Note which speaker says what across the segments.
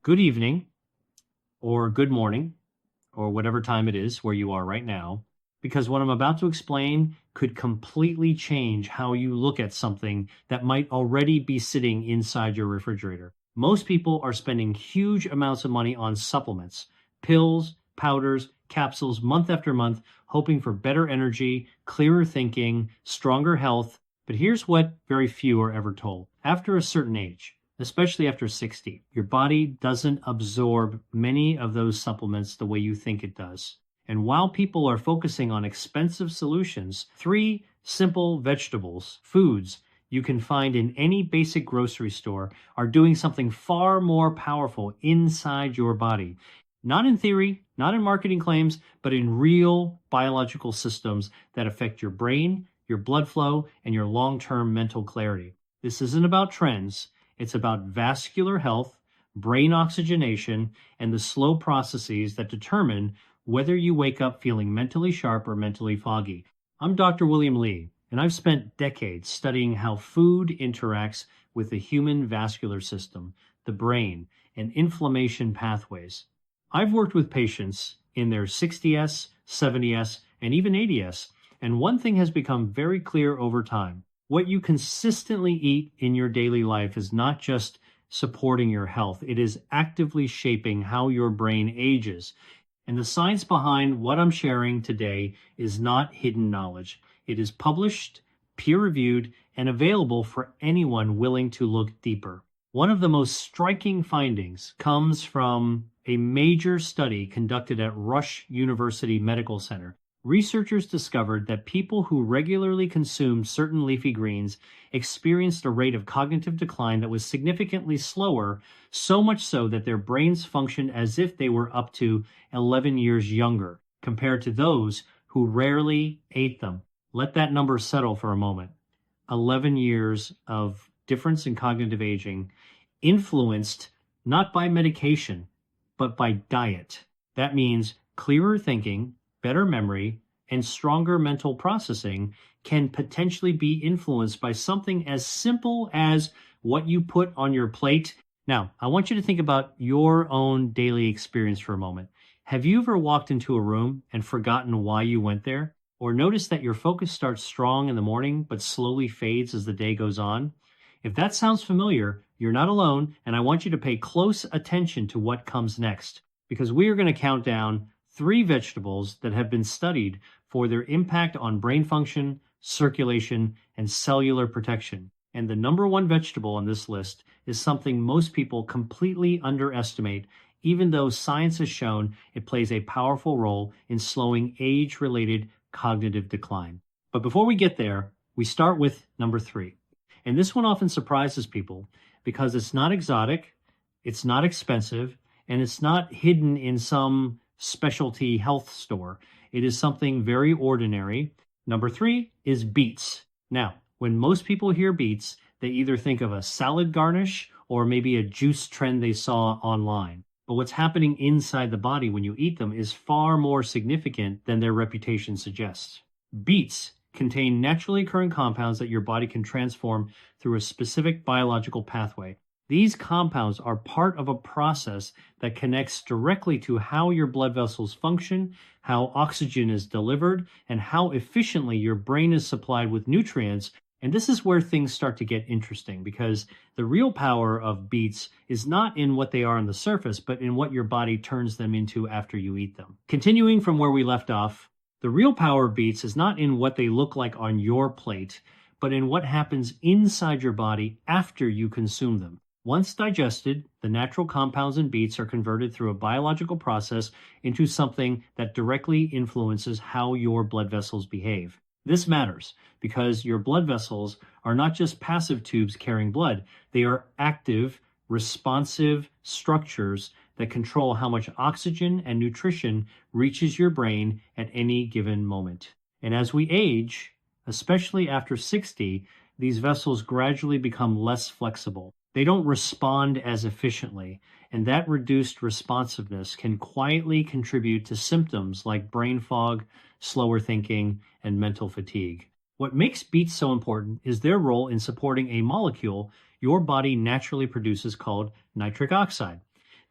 Speaker 1: Good evening or good morning or whatever time it is where you are right now, because what I'm about to explain could completely change how you look at something that might already be sitting inside your refrigerator. Most people are spending huge amounts of money on supplements, pills, powders, capsules, month after month, hoping for better energy, clearer thinking, stronger health. But here's what very few are ever told. After a certain age, especially after 60, your body doesn't absorb many of those supplements the way you think it does. And while people are focusing on expensive solutions, three simple vegetables, foods you can find in any basic grocery store are doing something far more powerful inside your body. Not in theory, not in marketing claims, but in real biological systems that affect your brain, your blood flow, and your long-term mental clarity. This isn't about trends. It's about vascular health, brain oxygenation, and the slow processes that determine whether you wake up feeling mentally sharp or mentally foggy. I'm Dr. William Lee, and I've spent decades studying how food interacts with the human vascular system, the brain, and inflammation pathways. I've worked with patients in their 60s, 70s, and even 80s, and one thing has become very clear over time. What you consistently eat in your daily life is not just supporting your health, it is actively shaping how your brain ages. And the science behind what I'm sharing today is not hidden knowledge. It is published, peer-reviewed, and available for anyone willing to look deeper. One of the most striking findings comes from a major study conducted at Rush University Medical Center. Researchers discovered that people who regularly consumed certain leafy greens experienced a rate of cognitive decline that was significantly slower, so much so that their brains functioned as if they were up to 11 years younger compared to those who rarely ate them. Let that number settle for a moment. 11 years of difference in cognitive aging, influenced not by medication, but by diet. That means clearer thinking, better memory, and stronger mental processing can potentially be influenced by something as simple as what you put on your plate. Now, I want you to think about your own daily experience for a moment. Have you ever walked into a room and forgotten why you went there? Or noticed that your focus starts strong in the morning but slowly fades as the day goes on? If that sounds familiar, you're not alone, and I want you to pay close attention to what comes next, because we are going to count down three vegetables that have been studied for their impact on brain function, circulation, and cellular protection. And the number one vegetable on this list is something most people completely underestimate, even though science has shown it plays a powerful role in slowing age-related cognitive decline. But before we get there, we start with number three. And this one often surprises people because it's not exotic, it's not expensive, and it's not hidden in some specialty health store. It is something very ordinary. Number three is beets. Now, when most people hear beets, they either think of a salad garnish or maybe a juice trend they saw online. But what's happening inside the body when you eat them is far more significant than their reputation suggests. Beets contain naturally occurring compounds that your body can transform through a specific biological pathway. These compounds are part of a process that connects directly to how your blood vessels function, how oxygen is delivered, and how efficiently your brain is supplied with nutrients. And this is where things start to get interesting, because the real power of beets is not in what they are on the surface, but in what your body turns them into after you eat them. Continuing from where we left off, the real power of beets is not in what they look like on your plate, but in what happens inside your body after you consume them. Once digested, the natural compounds in beets are converted through a biological process into something that directly influences how your blood vessels behave. This matters because your blood vessels are not just passive tubes carrying blood. They are active, responsive structures that control how much oxygen and nutrition reaches your brain at any given moment. And as we age, especially after 60, these vessels gradually become less flexible. They don't respond as efficiently, and that reduced responsiveness can quietly contribute to symptoms like brain fog, slower thinking, and mental fatigue. What makes beets so important is their role in supporting a molecule your body naturally produces called nitric oxide.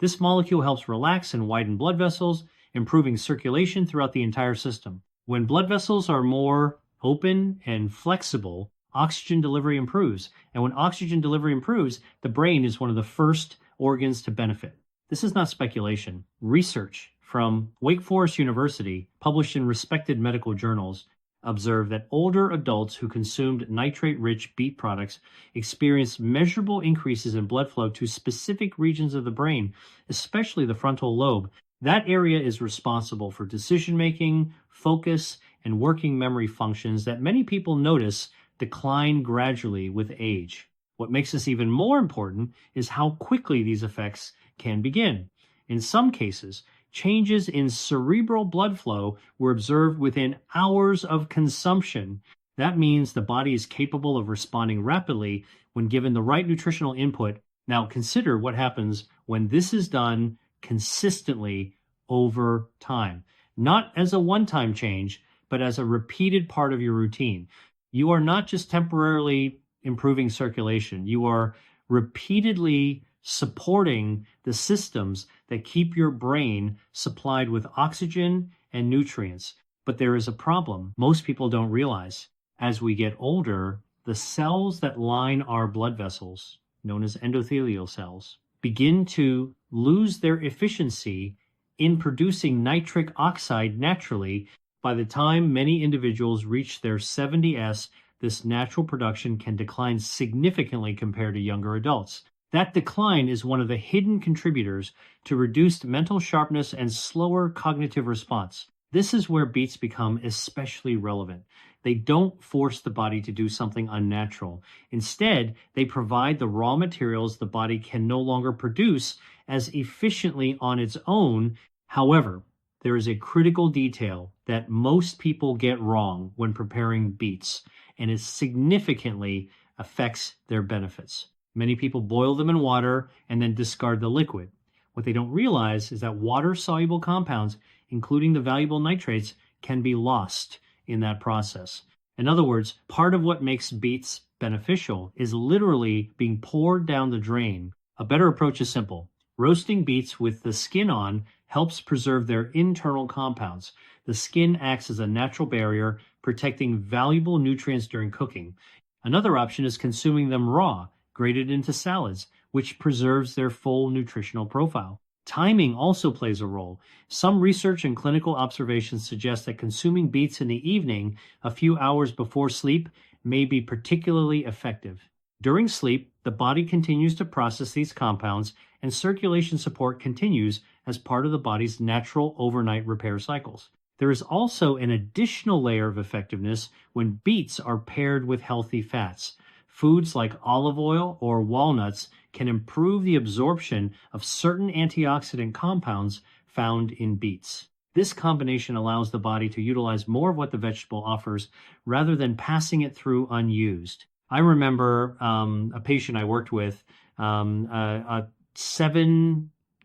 Speaker 1: This molecule helps relax and widen blood vessels, improving circulation throughout the entire system. When blood vessels are more open and flexible, oxygen delivery improves. And when oxygen delivery improves, the brain is one of the first organs to benefit. This is not speculation. Research from Wake Forest University, published in respected medical journals, observed that older adults who consumed nitrate-rich beet products experienced measurable increases in blood flow to specific regions of the brain, especially the frontal lobe. That area is responsible for decision-making, focus, and working memory functions that many people notice decline gradually with age. What makes this even more important is how quickly these effects can begin. In some cases, changes in cerebral blood flow were observed within hours of consumption. That means the body is capable of responding rapidly when given the right nutritional input. Now consider what happens when this is done consistently over time, not as a one-time change, but as a repeated part of your routine. You are not just temporarily improving circulation. You are repeatedly supporting the systems that keep your brain supplied with oxygen and nutrients. But there is a problem most people don't realize. As we get older, the cells that line our blood vessels, known as endothelial cells, begin to lose their efficiency in producing nitric oxide naturally. By the time many individuals reach their 70s, this natural production can decline significantly compared to younger adults. That decline is one of the hidden contributors to reduced mental sharpness and slower cognitive response. This is where beets become especially relevant. They don't force the body to do something unnatural. Instead, they provide the raw materials the body can no longer produce as efficiently on its own. However, there is a critical detail that most people get wrong when preparing beets, and it significantly affects their benefits. Many people boil them in water and then discard the liquid. What they don't realize is that water-soluble compounds, including the valuable nitrates, can be lost in that process. In other words, part of what makes beets beneficial is literally being poured down the drain. A better approach is simple. Roasting beets with the skin on helps preserve their internal compounds. The skin acts as a natural barrier, protecting valuable nutrients during cooking. Another option is consuming them raw, grated into salads, which preserves their full nutritional profile. Timing also plays a role. Some research and clinical observations suggest that consuming beets in the evening, a few hours before sleep, may be particularly effective. During sleep, the body continues to process these compounds, and circulation support continues as part of the body's natural overnight repair cycles. There is also an additional layer of effectiveness when beets are paired with healthy fats. Foods like olive oil or walnuts can improve the absorption of certain antioxidant compounds found in beets. This combination allows the body to utilize more of what the vegetable offers rather than passing it through unused. I remember a patient I worked with, a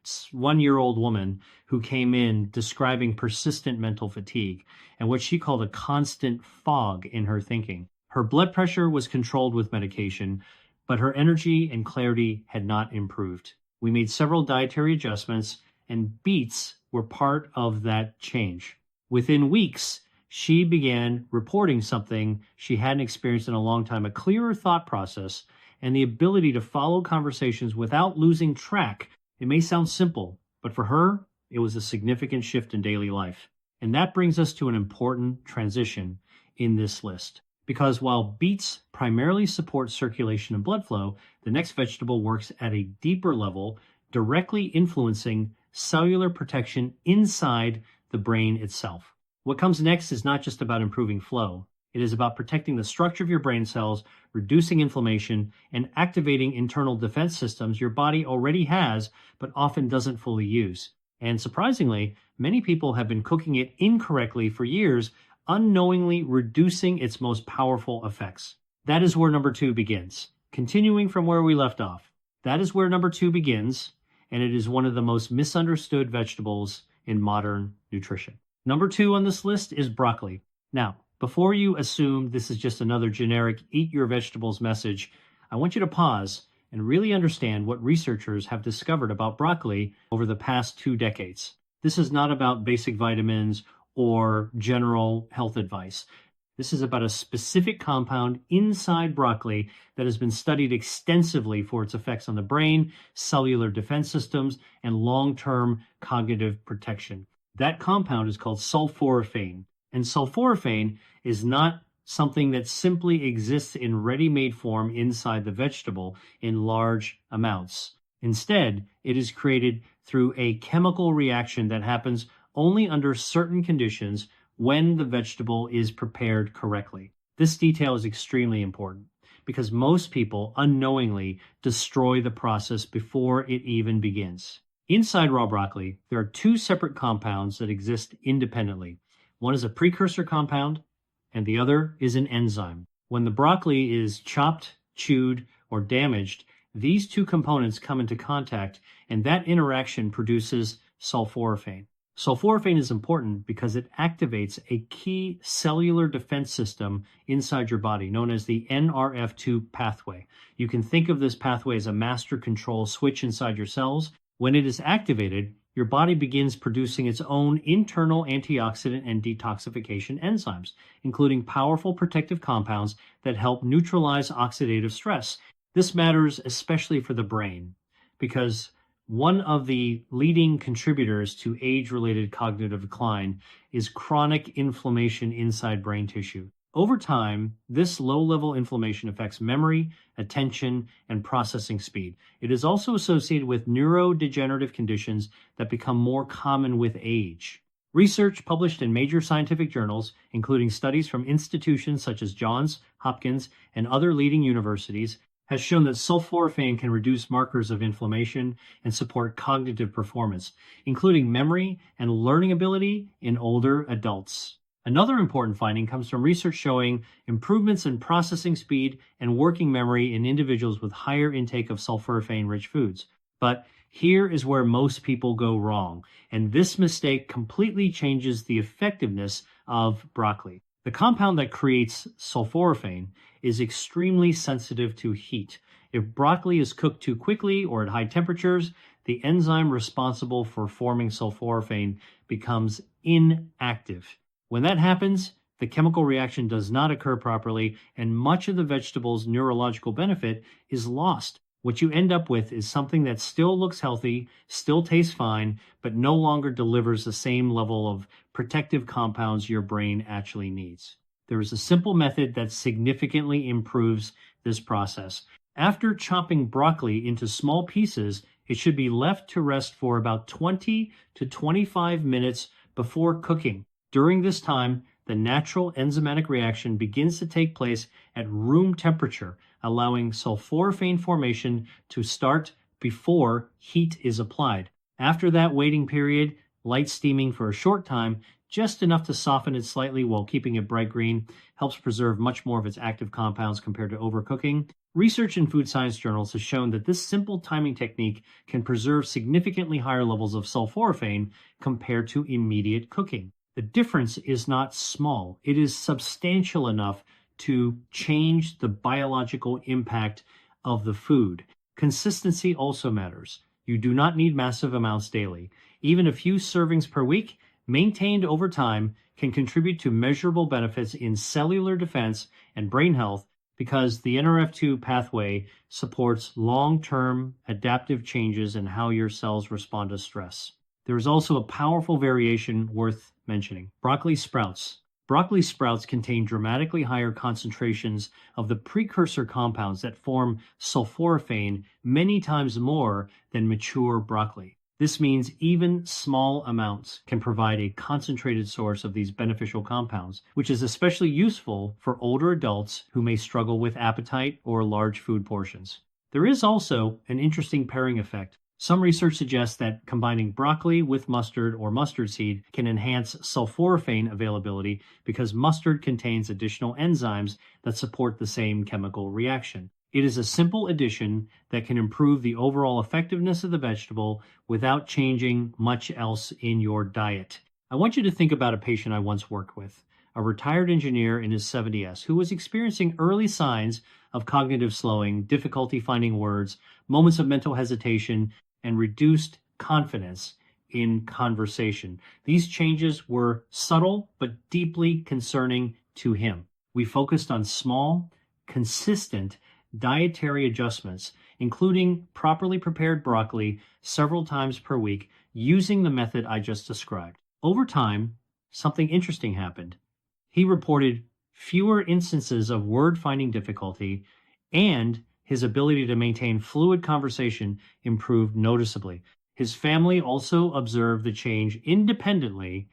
Speaker 1: 1-year-old woman who came in describing persistent mental fatigue and what she called a constant fog in her thinking. Her blood pressure was controlled with medication, but her energy and clarity had not improved. We made several dietary adjustments, and beets were part of that change. Within weeks, she began reporting something she hadn't experienced in a long time, a clearer thought process and the ability to follow conversations without losing track. It may sound simple, but for her, it was a significant shift in daily life. And that brings us to an important transition in this list. Because while beets primarily support circulation and blood flow, the next vegetable works at a deeper level, directly influencing cellular protection inside the brain itself. What comes next is not just about improving flow. It is about protecting the structure of your brain cells, reducing inflammation, and activating internal defense systems your body already has, but often doesn't fully use. And surprisingly, many people have been cooking it incorrectly for years, unknowingly reducing its most powerful effects. That is where number 2 begins. Continuing from where we left off, that is where number 2 begins, and it is one of the most misunderstood vegetables in modern nutrition. Number 2 on this list is broccoli. Now, before you assume this is just another generic eat your vegetables message, I want you to pause and really understand what researchers have discovered about broccoli over the past 2 decades. This is not about basic vitamins or general health advice. This is about a specific compound inside broccoli that has been studied extensively for its effects on the brain, cellular defense systems, and long-term cognitive protection. That compound is called sulforaphane. And sulforaphane is not something that simply exists in ready-made form inside the vegetable in large amounts. Instead, it is created through a chemical reaction that happens only under certain conditions when the vegetable is prepared correctly. This detail is extremely important because most people unknowingly destroy the process before it even begins. Inside raw broccoli, there are two separate compounds that exist independently. One is a precursor compound, and the other is an enzyme. When the broccoli is chopped, chewed, or damaged, these two components come into contact, and that interaction produces sulforaphane. Sulforaphane is important because it activates a key cellular defense system inside your body known as the NRF2 pathway. You can think of this pathway as a master control switch inside your cells. When it is activated, your body begins producing its own internal antioxidant and detoxification enzymes, including powerful protective compounds that help neutralize oxidative stress. This matters especially for the brain because one of the leading contributors to age-related cognitive decline is chronic inflammation inside brain tissue. Over time, this low-level inflammation affects memory, attention, and processing speed. It is also associated with neurodegenerative conditions that become more common with age. Research published in major scientific journals, including studies from institutions such as Johns Hopkins and other leading universities, has shown that sulforaphane can reduce markers of inflammation and support cognitive performance, including memory and learning ability in older adults. Another important finding comes from research showing improvements in processing speed and working memory in individuals with higher intake of sulforaphane-rich foods. But here is where most people go wrong, and this mistake completely changes the effectiveness of broccoli. The compound that creates sulforaphane is extremely sensitive to heat. If broccoli is cooked too quickly or at high temperatures, the enzyme responsible for forming sulforaphane becomes inactive. When that happens, the chemical reaction does not occur properly, and much of the vegetable's neurological benefit is lost. What you end up with is something that still looks healthy, still tastes fine, but no longer delivers the same level of protective compounds your brain actually needs. There is a simple method that significantly improves this process. After chopping broccoli into small pieces, it should be left to rest for about 20 to 25 minutes before cooking. During this time, the natural enzymatic reaction begins to take place at room temperature, allowing sulforaphane formation to start before heat is applied. After that waiting period, light steaming for a short time, just enough to soften it slightly while keeping it bright green, helps preserve much more of its active compounds compared to overcooking. Research in food science journals has shown that this simple timing technique can preserve significantly higher levels of sulforaphane compared to immediate cooking. The difference is not small. It is substantial enough to change the biological impact of the food. Consistency also matters. You do not need massive amounts daily. Even a few servings per week, maintained over time, can contribute to measurable benefits in cellular defense and brain health because the NRF2 pathway supports long-term adaptive changes in how your cells respond to stress. There is also a powerful variation worth mentioning. Broccoli sprouts. Broccoli sprouts contain dramatically higher concentrations of the precursor compounds that form sulforaphane many times more than mature broccoli. This means even small amounts can provide a concentrated source of these beneficial compounds, which is especially useful for older adults who may struggle with appetite or large food portions. There is also an interesting pairing effect. Some research suggests that combining broccoli with mustard or mustard seed can enhance sulforaphane availability because mustard contains additional enzymes that support the same chemical reaction. It is a simple addition that can improve the overall effectiveness of the vegetable without changing much else in your diet. I want you to think about a patient I once worked with, a retired engineer in his 70s who was experiencing early signs of cognitive slowing, difficulty finding words, moments of mental hesitation, and reduced confidence in conversation. These changes were subtle but deeply concerning to him. We focused on small, consistent dietary adjustments, including properly prepared broccoli several times per week using the method I just described. Over time, something interesting happened. He reported fewer instances of word finding difficulty, and his ability to maintain fluid conversation improved noticeably. His family also observed the change independently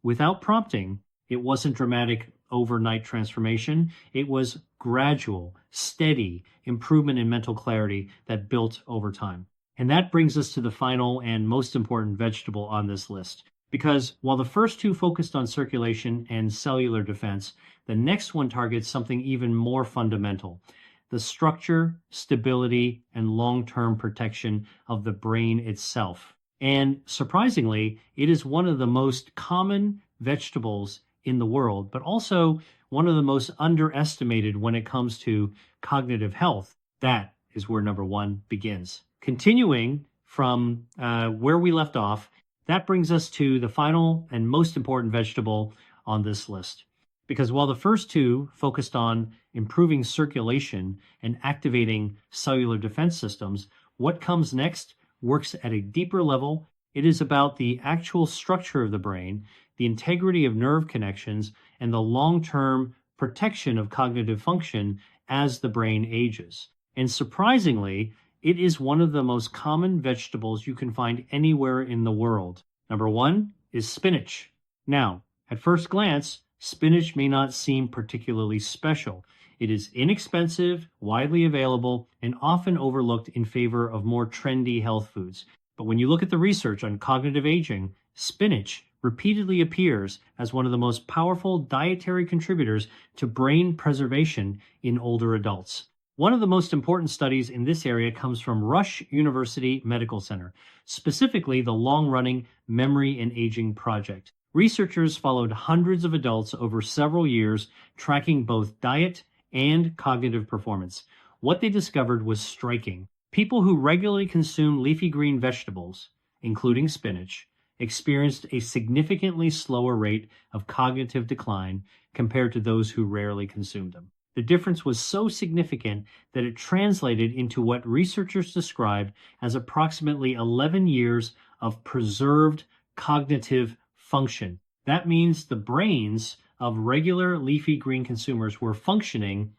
Speaker 1: without prompting. It wasn't dramatic overnight transformation. It was gradual, steady improvement in mental clarity that built over time. And that brings us to the final and most important vegetable on this list. Because while the first two focused on circulation and cellular defense, the next one targets something even more fundamental: the structure, stability, and long-term protection of the brain itself. And surprisingly, it is one of the most common vegetables in the world, but also one of the most underestimated when it comes to cognitive health. That is where number one begins. Continuing from where we left off, that brings us to the final and most important vegetable on this list. Because while the first two focused on improving circulation and activating cellular defense systems, what comes next works at a deeper level. It is about the actual structure of the brain, the integrity of nerve connections, and the long-term protection of cognitive function as the brain ages. And surprisingly, it is one of the most common vegetables you can find anywhere in the world. Number one is spinach. Now, at first glance, spinach may not seem particularly special. It is inexpensive, widely available, and often overlooked in favor of more trendy health foods. But when you look at the research on cognitive aging, spinach repeatedly appears as one of the most powerful dietary contributors to brain preservation in older adults. One of the most important studies in this area comes from Rush University Medical Center, specifically the long-running Memory and Aging Project. Researchers followed hundreds of adults over several years, tracking both diet and cognitive performance. What they discovered was striking. People who regularly consume leafy green vegetables, including spinach, experienced a significantly slower rate of cognitive decline compared to those who rarely consumed them. The difference was so significant that it translated into what researchers described as approximately 11 years of preserved cognitive function. That means the brains of regular leafy green consumers were functioning,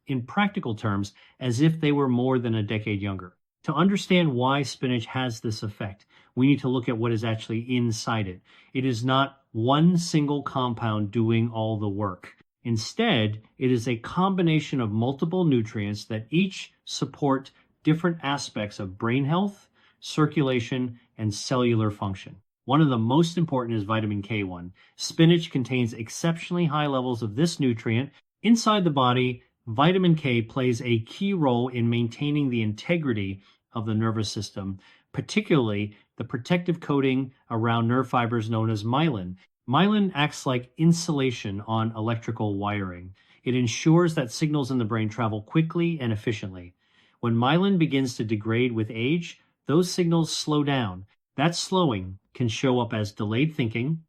Speaker 1: in practical terms, as if they were more than a decade younger. To understand why spinach has this effect, we need to look at what is actually inside it. It is not one single compound doing all the work. Instead, it is a combination of multiple nutrients that each support different aspects of brain health, circulation, and cellular function. One of the most important is vitamin K1. Spinach contains exceptionally high levels of this nutrient. Inside the body, vitamin K plays a key role in maintaining the integrity of the nervous system, particularly the protective coating around nerve fibers known as myelin. Myelin acts like insulation on electrical wiring. It ensures that signals in the brain travel quickly and efficiently. When myelin begins to degrade with age, those signals slow down. That slowing can show up as delayed thinking,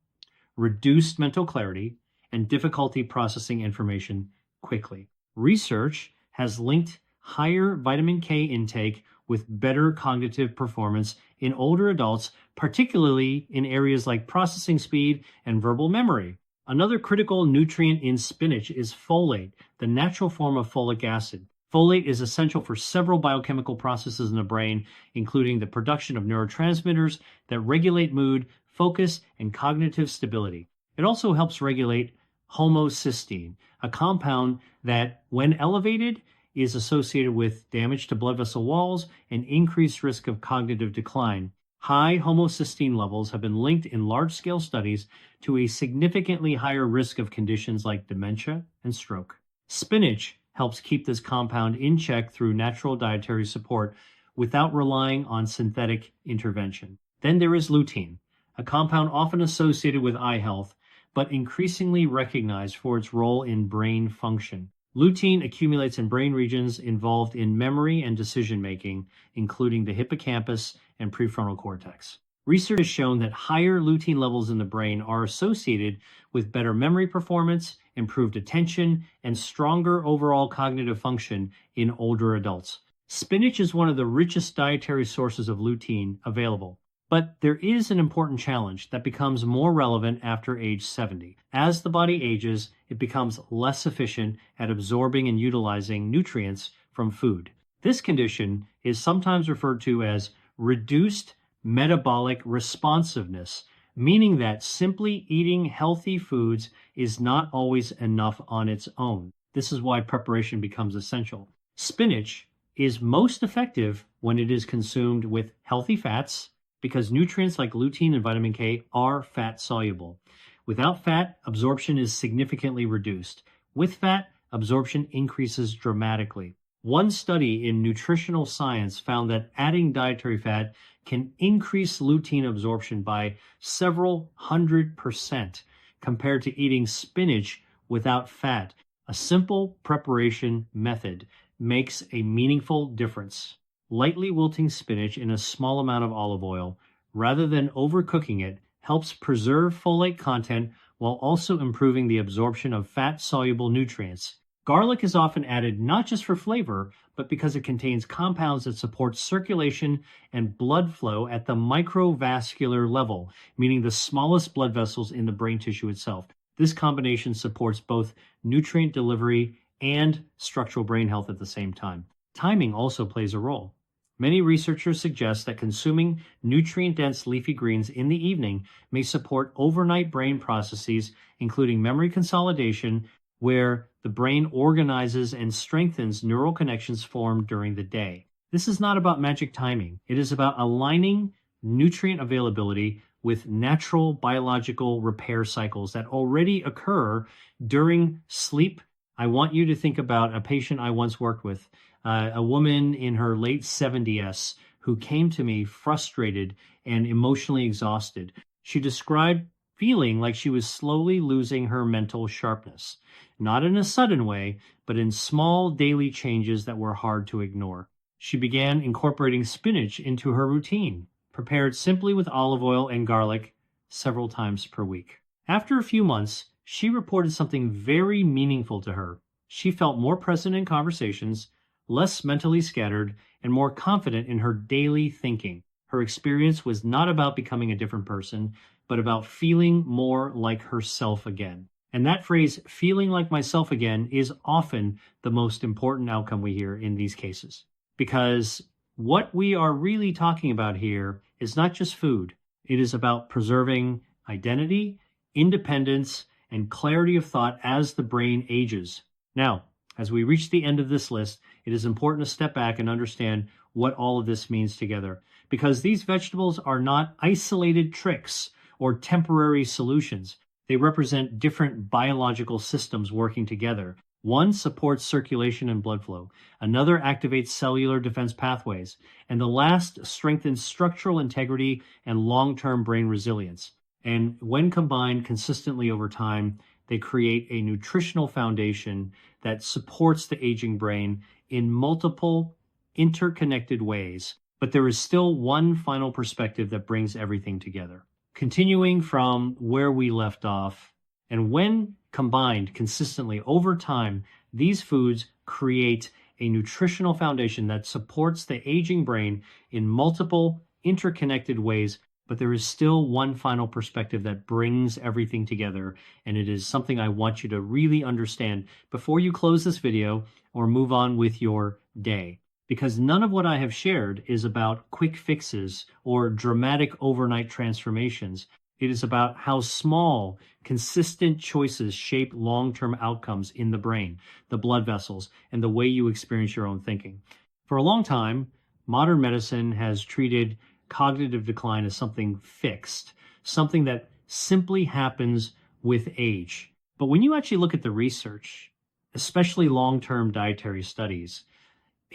Speaker 1: reduced mental clarity, and difficulty processing information quickly. Research has linked higher vitamin K intake with better cognitive performance in older adults, particularly in areas like processing speed and verbal memory. Another critical nutrient in spinach is folate, the natural form of folic acid. Folate is essential for several biochemical processes in the brain, including the production of neurotransmitters that regulate mood, focus, and cognitive stability. It also helps regulate homocysteine, a compound that, when elevated, is associated with damage to blood vessel walls and increased risk of cognitive decline. High homocysteine levels have been linked in large-scale studies to a significantly higher risk of conditions like dementia and stroke. Spinach helps keep this compound in check through natural dietary support without relying on synthetic intervention. Then there is lutein, a compound often associated with eye health, but increasingly recognized for its role in brain function. Lutein accumulates in brain regions involved in memory and decision making, including the hippocampus and prefrontal cortex. Research has shown that higher lutein levels in the brain are associated with better memory performance, improved attention, and stronger overall cognitive function in older adults. Spinach is one of the richest dietary sources of lutein available. But there is an important challenge that becomes more relevant after age 70. As the body ages, it becomes less efficient at absorbing and utilizing nutrients from food. This condition is sometimes referred to as reduced metabolic responsiveness, meaning that simply eating healthy foods is not always enough on its own. This is why preparation becomes essential. Spinach is most effective when it is consumed with healthy fats, because nutrients like lutein and vitamin K are fat soluble. Without fat, absorption is significantly reduced. With fat, absorption increases dramatically. One study in nutritional science found that adding dietary fat can increase lutein absorption by several 100% compared to eating spinach without fat. A simple preparation method makes a meaningful difference. Lightly wilting spinach in a small amount of olive oil, rather than overcooking it, helps preserve folate content while also improving the absorption of fat-soluble nutrients. Garlic is often added not just for flavor, but because it contains compounds that support circulation and blood flow at the microvascular level, meaning the smallest blood vessels in the brain tissue itself. This combination supports both nutrient delivery and structural brain health at the same time. Timing also plays a role. Many researchers suggest that consuming nutrient-dense leafy greens in the evening may support overnight brain processes, including memory consolidation, where the brain organizes and strengthens neural connections formed during the day. This is not about magic timing. It is about aligning nutrient availability with natural biological repair cycles that already occur during sleep. I want you to think about a patient I once worked with, a woman in her late 70s who came to me frustrated and emotionally exhausted. She described feeling like she was slowly losing her mental sharpness, not in a sudden way, but in small daily changes that were hard to ignore. She began incorporating spinach into her routine, prepared simply with olive oil and garlic several times per week. After a few months, she reported something very meaningful to her. She felt more present in conversations, less mentally scattered, and more confident in her daily thinking. Her experience was not about becoming a different person, but about feeling more like herself again. And that phrase, feeling like myself again, is often the most important outcome we hear in these cases. Because what we are really talking about here is not just food. It is about preserving identity, independence, and clarity of thought as the brain ages. Now, as we reach the end of this list, it is important to step back and understand what all of this means together, because these vegetables are not isolated tricks or temporary solutions. They represent different biological systems working together. One supports circulation and blood flow, another activates cellular defense pathways, and the last strengthens structural integrity and long-term brain resilience. And when combined consistently over time, they create a nutritional foundation that supports the aging brain in multiple interconnected ways. But there is still one final perspective that brings everything together. Continuing from where we left off, and when combined consistently over time, these foods create a nutritional foundation that supports the aging brain in multiple interconnected ways. But there is still one final perspective that brings everything together, and it is something I want you to really understand before you close this video or move on with your day. Because none of what I have shared is about quick fixes or dramatic overnight transformations. It is about how small, consistent choices shape long-term outcomes in the brain, the blood vessels, and the way you experience your own thinking. For a long time, modern medicine has treated cognitive decline as something fixed, something that simply happens with age. But when you actually look at the research, especially long-term dietary studies,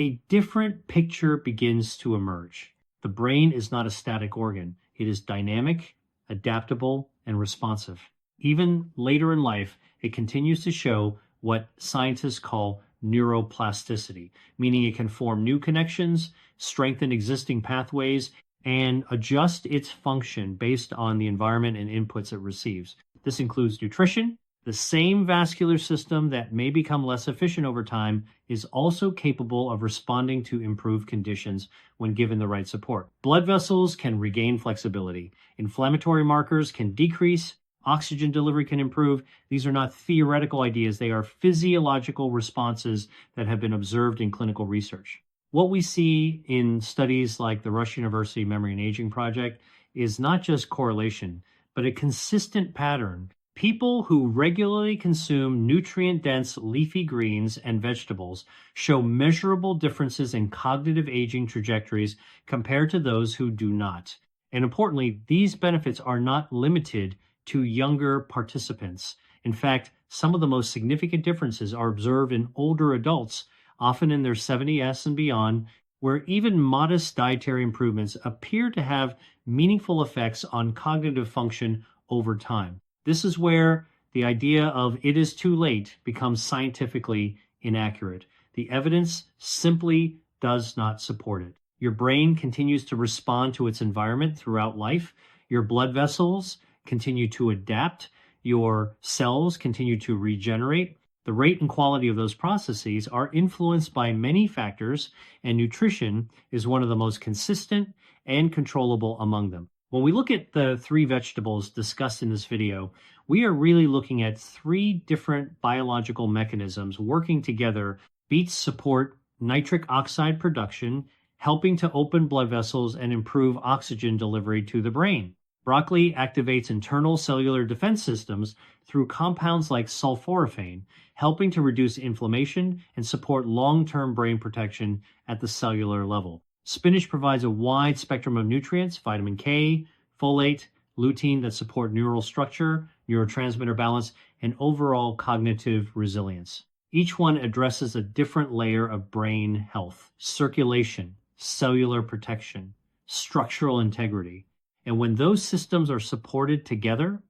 Speaker 1: a different picture begins to emerge. The brain is not a static organ. It is dynamic, adaptable, and responsive. Even later in life, it continues to show what scientists call neuroplasticity, meaning it can form new connections, strengthen existing pathways, and adjust its function based on the environment and inputs it receives. This includes nutrition. The same vascular system that may become less efficient over time is also capable of responding to improved conditions when given the right support. Blood vessels can regain flexibility. Inflammatory markers can decrease. Oxygen delivery can improve. These are not theoretical ideas. They are physiological responses that have been observed in clinical research. What we see in studies like the Rush University Memory and Aging Project is not just correlation, but a consistent pattern. People who regularly consume nutrient-dense leafy greens and vegetables show measurable differences in cognitive aging trajectories compared to those who do not. And importantly, these benefits are not limited to younger participants. In fact, some of the most significant differences are observed in older adults, often in their 70s and beyond, where even modest dietary improvements appear to have meaningful effects on cognitive function over time. This is where the idea of it is too late becomes scientifically inaccurate. The evidence simply does not support it. Your brain continues to respond to its environment throughout life. Your blood vessels continue to adapt. Your cells continue to regenerate. The rate and quality of those processes are influenced by many factors, and nutrition is one of the most consistent and controllable among them. When we look at the 3 vegetables discussed in this video, we are really looking at 3 different biological mechanisms working together. Beets support nitric oxide production, helping to open blood vessels and improve oxygen delivery to the brain. Broccoli activates internal cellular defense systems through compounds like sulforaphane, helping to reduce inflammation and support long-term brain protection at the cellular level. Spinach provides a wide spectrum of nutrients, vitamin K, folate, lutein that support neural structure, neurotransmitter balance, and overall cognitive resilience. Each one addresses a different layer of brain health, circulation, cellular protection, structural integrity. And when those systems are supported together,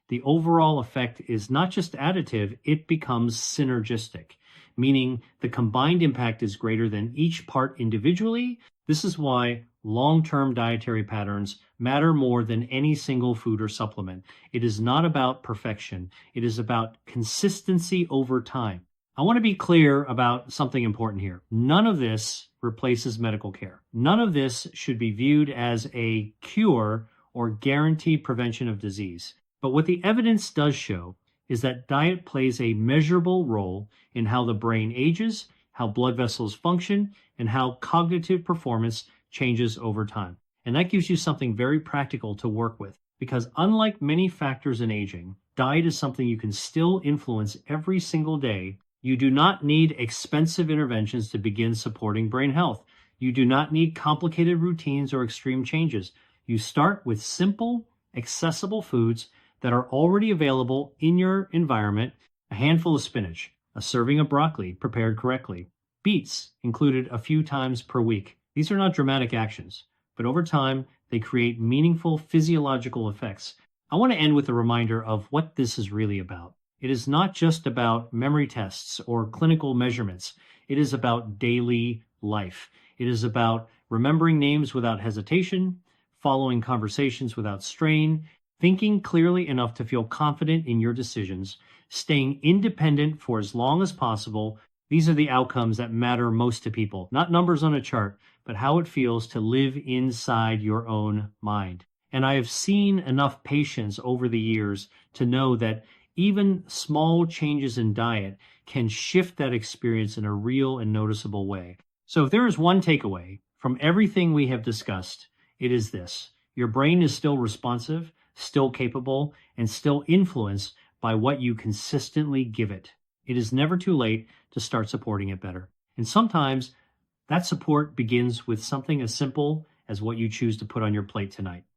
Speaker 1: the overall effect is not just additive, it becomes synergistic, meaning the combined impact is greater than each part individually. This is why long-term dietary patterns matter more than any single food or supplement. It is not about perfection. It is about consistency over time. I want to be clear about something important here. None of this replaces medical care. None of this should be viewed as a cure or guaranteed prevention of disease. But what the evidence does show is that diet plays a measurable role in how the brain ages, how blood vessels function, and how cognitive performance changes over time. And that gives you something very practical to work with, because unlike many factors in aging, diet is something you can still influence every single day. You do not need expensive interventions to begin supporting brain health. You do not need complicated routines or extreme changes. You start with simple, accessible foods that are already available in your environment: a handful of spinach, a serving of broccoli prepared correctly, beets included a few times per week. These are not dramatic actions, but over time, they create meaningful physiological effects. I want to end with a reminder of what this is really about. It is not just about memory tests or clinical measurements. It is about daily life. It is about remembering names without hesitation, following conversations without strain, thinking clearly enough to feel confident in your decisions, staying independent for as long as possible. These are the outcomes that matter most to people, not numbers on a chart, but how it feels to live inside your own mind. And I have seen enough patients over the years to know that even small changes in diet can shift that experience in a real and noticeable way. So if there is one takeaway from everything we have discussed, it is this: your brain is still responsive, still capable, and still influenced by what you consistently give it. It is never too late to start supporting it better. And sometimes that support begins with something as simple as what you choose to put on your plate tonight.